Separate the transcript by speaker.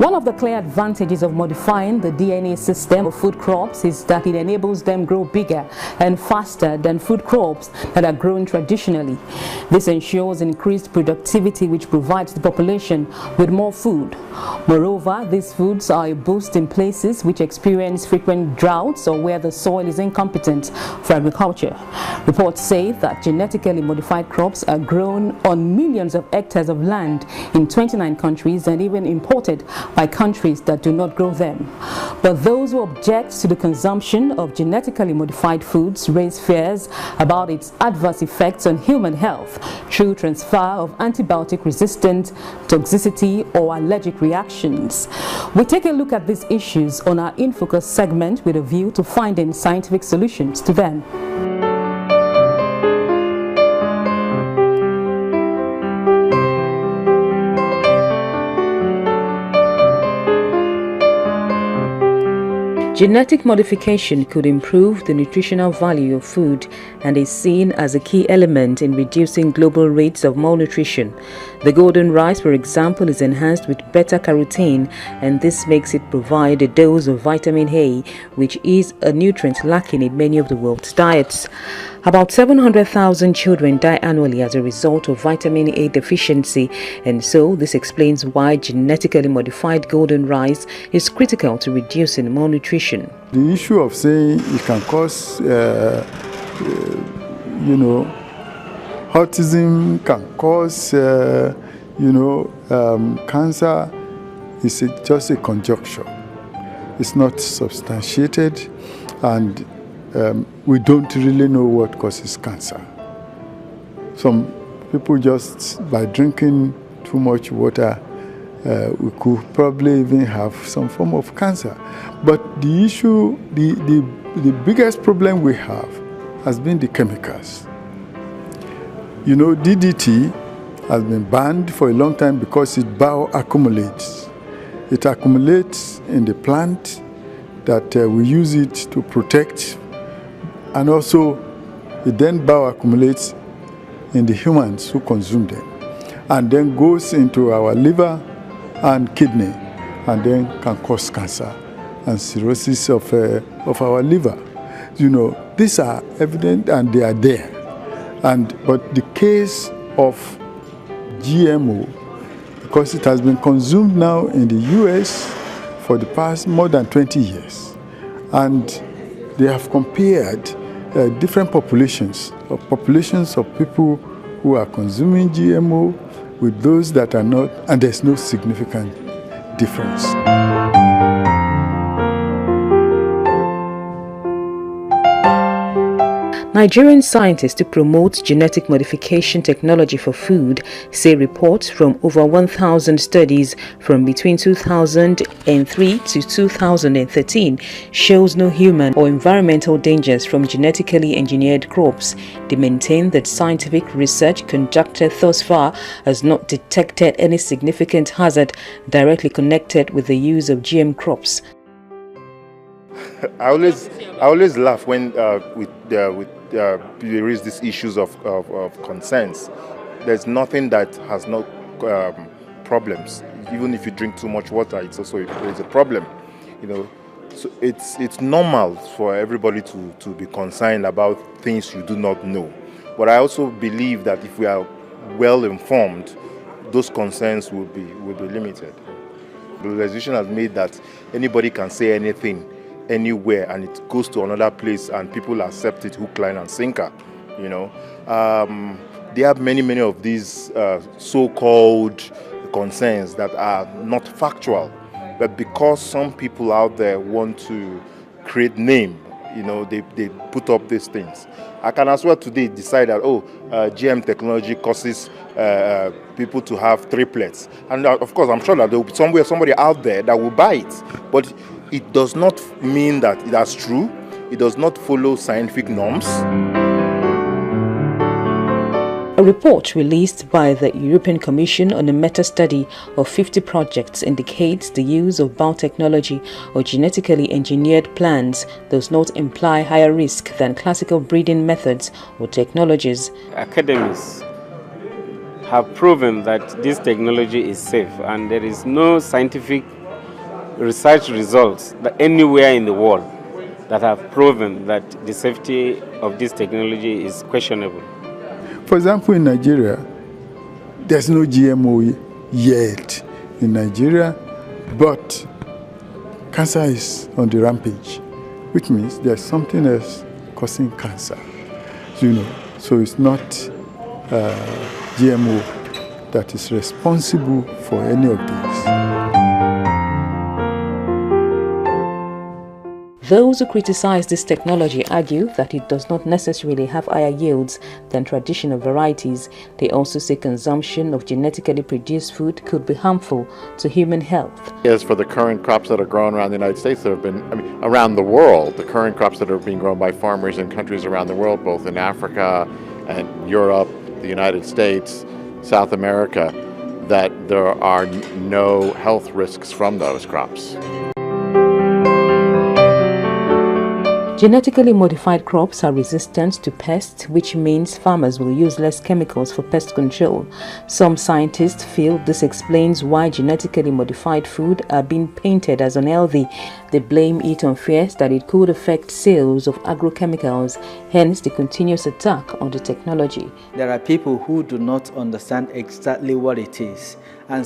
Speaker 1: One of the clear advantages of modifying the DNA system of food crops is that it enables them grow bigger and faster than food crops that are grown traditionally. This ensures increased productivity, which provides the population with more food. Moreover, these foods are a boost in places which experience frequent droughts or where the soil is incompetent for agriculture. Reports say that genetically modified crops are grown on millions of hectares of land in 29 countries and even imported by countries that do not grow them. But those who object to the consumption of genetically modified foods raise fears about its adverse effects on human health through transfer of antibiotic resistance, toxicity, or allergic reactions. We take a look at these issues on our In Focus segment with a view to finding scientific solutions to them. Genetic modification could improve the nutritional value of food and is seen as a key element in reducing global rates of malnutrition. The golden rice, for example, is enhanced with beta-carotene, and this makes it provide a dose of vitamin A, which is a nutrient lacking in many of the world's diets. About 700,000 children die annually as a result of vitamin A deficiency, and so this explains why genetically modified golden rice is critical to reducing malnutrition.
Speaker 2: The issue of saying it can cause, autism, can cause, cancer is just a conjecture. It's not substantiated, and we don't really know what causes cancer. Some people just, by drinking too much water, we could probably even have some form of cancer. But the issue, the biggest problem we have has been the chemicals. DDT has been banned for a long time because it bioaccumulates. It accumulates in the plant that we use it to protect, and also it then bioaccumulates in the humans who consume them, and then goes into our liver and kidney, and then can cause cancer and cirrhosis of our liver. These are evident and they are there. But the case of GMO, because it has been consumed now in the US for the past more than 20 years, and they have compared different populations of people who are consuming GMO with those that are not, and there's no significant difference.
Speaker 1: Nigerian scientists to promote genetic modification technology for food say reports from over 1,000 studies from between 2003 to 2013 shows no human or environmental dangers from genetically engineered crops. They maintain that scientific research conducted thus far has not detected any significant hazard directly connected with the use of GM crops.
Speaker 3: I always laugh when we raise these issues of concerns. There's nothing that has no problems. Even if you drink too much water, it's a problem. So it's normal for everybody to be concerned about things you do not know. But I also believe that if we are well informed, those concerns will be limited. The legislation has made that anybody can say anything anywhere, and it goes to another place and people accept it hook, line and sinker. They have many of these so-called concerns that are not factual, but because some people out there want to create name, they put up these things. I can as well today decide that GM technology causes people to have triplets, and of course I'm sure that there will be somebody out there that will buy it, but it does not mean that that's true. It does not follow scientific norms.
Speaker 1: A report released by the European Commission on a meta-study of 50 projects indicates the use of biotechnology or genetically engineered plants does not imply higher risk than classical breeding methods or technologies.
Speaker 4: Academics have proven that this technology is safe, and there is no scientific research results that anywhere in the world that have proven that the safety of this technology is questionable.
Speaker 2: For example, in Nigeria, there's no GMO yet in Nigeria, but cancer is on the rampage, which means there's something else causing cancer. So it's not GMO that is responsible for any of these.
Speaker 1: Those who criticize this technology argue that it does not necessarily have higher yields than traditional varieties. They also say consumption of genetically produced food could be harmful to human health.
Speaker 5: As for the current crops that are grown around the United States, there have been, around the world, the current crops that are being grown by farmers in countries around the world, both in Africa and Europe, the United States, South America, that there are no health risks from those crops.
Speaker 1: Genetically modified crops are resistant to pests, which means farmers will use less chemicals for pest control. Some scientists feel this explains why genetically modified food are being painted as unhealthy. They blame it on fears that it could affect sales of agrochemicals, hence the continuous attack on the technology.
Speaker 6: There are people who do not understand exactly what it is, and so